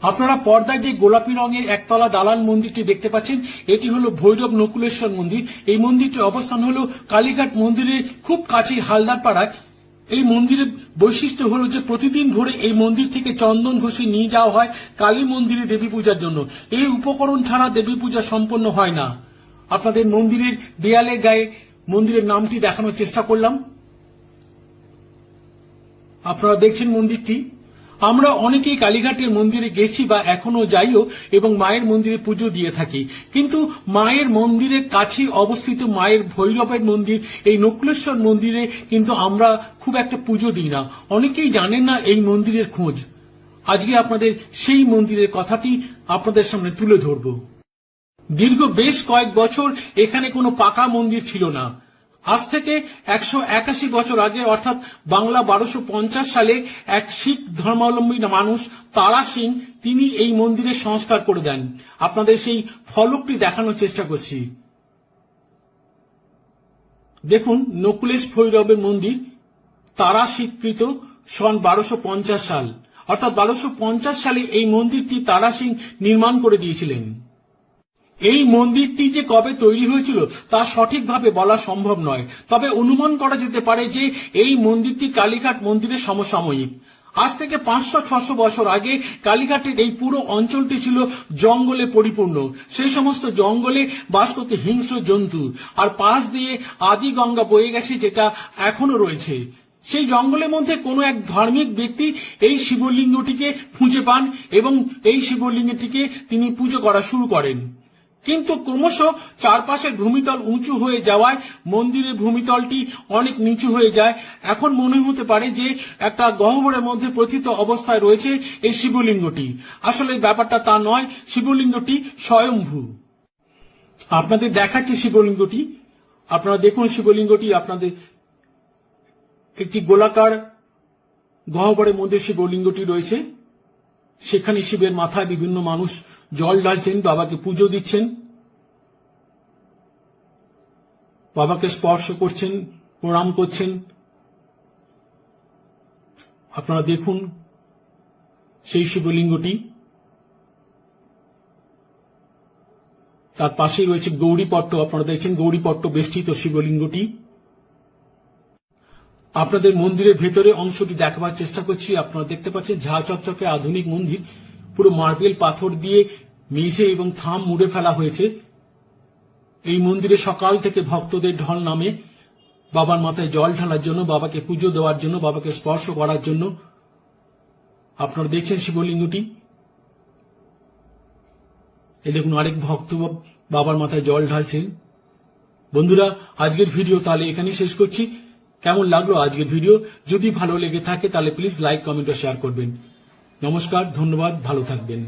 আপনারা পর্দায় যে গোলাপী রঙের একতলা দালান মন্দিরটি দেখতে পাচ্ছেন, এটি হলো ভৈরব নকুলেশ্বর মন্দির। এই মন্দিরটির অবস্থান হলো কালীঘাট মন্দিরের খুব কাছে হালদার পাড়ায়। এই মন্দিরের বৈশিষ্ট্য হলো যে প্রতিদিন ভোরে এই মন্দির থেকে চন্দন ঘষে নিয়ে যাওয়া হয় কালী মন্দিরে দেবী পূজার জন্য। এই উপকরণ ছাড়া দেবী পূজা সম্পন্ন হয় না। আপনাদের মন্দিরের দেয়ালে গায়ে মন্দিরের নামটি দেখানোর চেষ্টা করলাম। আপনারা দেখছেন মন্দিরটি। আমরা অনেকেই কালীঘাটের মন্দিরে গেছি বা এখনো যাইও এবং মায়ের মন্দিরে পুজো দিয়ে থাকি, কিন্তু মায়ের মন্দিরের কাছে অবস্থিত মায়ের ভৈরবের মন্দির, এই নকুলেশ্বর মন্দিরে কিন্তু আমরা খুব একটা পুজো দিই না। অনেকেই জানেন না এই মন্দিরের খোঁজ। আজকে আপনাদের সেই মন্দিরের কথাটি আপনাদের সামনে তুলে ধরব। দীর্ঘ বেশ কয়েক বছর এখানে কোনো পাকা মন্দির ছিল না। আজ থেকে 181 বছর আগে অর্থাৎ বাংলা 1250 সালে এক শিখ ধর্মাবলম্বী মানুষ তারা সিং তিনি এই মন্দিরের সংস্কার করে দেন। আপনাদের সেই ফলকটি দেখানোর চেষ্টা করছি। দেখুন, নকুলেশ ভৈরবের মন্দির তারা স্বীকৃত সন 1250 সাল, অর্থাৎ 1250 সালে এই মন্দিরটি তারা সিং নির্মাণ করে দিয়েছিলেন। এই মন্দিরটি যে কবে তৈরি হয়েছিল তা সঠিকভাবে বলা সম্ভব নয়, তবে অনুমান করা যেতে পারে যে এই মন্দিরটি কালীঘাট মন্দিরের সমসাময়িক। আজ থেকে 500-600 বছর আগে কালীঘাটের এই পুরো অঞ্চলটি ছিল জঙ্গলে পরিপূর্ণ। সেই সমস্ত জঙ্গলে বাস করতে হিংস্র জন্তু, আর পাশ দিয়ে আদি গঙ্গা বয়ে গেছে, যেটা এখনো রয়েছে। সেই জঙ্গলের মধ্যে কোনো এক ধার্মিক ব্যক্তি এই শিবলিঙ্গটিকে খুঁজে পান এবং এই শিবলিঙ্গটিকে তিনি পুজো করা শুরু করেন। কিন্তু ক্রমশ চারপাশের ভূমিতল উঁচু হয়ে যাওয়ায় মন্দিরের ভূমিতলটি অনেক নিচু হয়ে যায়। এখন মনে হতে পারে যে একটা গহ্বরের মধ্যে প্রথিত অবস্থায় রয়েছে এই শিবলিঙ্গটি। আসলে ব্যাপারটা তা নয়, শিবলিঙ্গটি স্বয়ম্ভূ। আপনাদের দেখাচ্ছি শিবলিঙ্গটি। আপনারা দেখুন শিবলিঙ্গটি। আপনাদের একটি গোলাকার গহ্বরের মধ্যে শিবলিঙ্গটি রয়েছে। সেখানে শিবের মাথায় বিভিন্ন মানুষ জল ঢালছেন, বাবাকে পুজো দিচ্ছেন, বাবাকে স্পর্শ করছেন, প্রণাম করছেন। আপনারা দেখুন সেই শিবলিঙ্গটি। তার পাশেই রয়েছে গৌরীপট্ট। আপনারা দেখছেন গৌরীপট্ট বেষ্টিত শিবলিঙ্গটি। আপনাদের মন্দিরের ভেতরে অংশটি দেখাবার চেষ্টা করছি। আপনারা দেখতে পাচ্ছেন ঝাঁ চকচকে আধুনিক মন্দির। পুরো মার্বেল পাথর দিয়ে মেঝে এবং থাম মুড়ে ফেলা হয়েছে। এই মন্দিরে সকাল থেকে ভক্তদের ঢল নামে বাবার মাথায় জল ঢালার জন্য, বাবাকে পুজো দেওয়ার জন্য, বাবাকে স্পর্শ করার জন্য। আপনারা দেখছেন শিবলিঙ্গটি। এই দেখুন আরেক ভক্ত বাবার মাথায় জল ঢালছেন। বন্ধুরা, আজকের ভিডিও তাহলে এখানেই শেষ করছি। কেমন লাগলো আজকের ভিডিও? যদি ভালো লেগে থাকে তাহলে প্লিজ লাইক, কমেন্ট ও শেয়ার করবেন। নমস্কার, ধন্যবাদ, ভালো থাকবেন।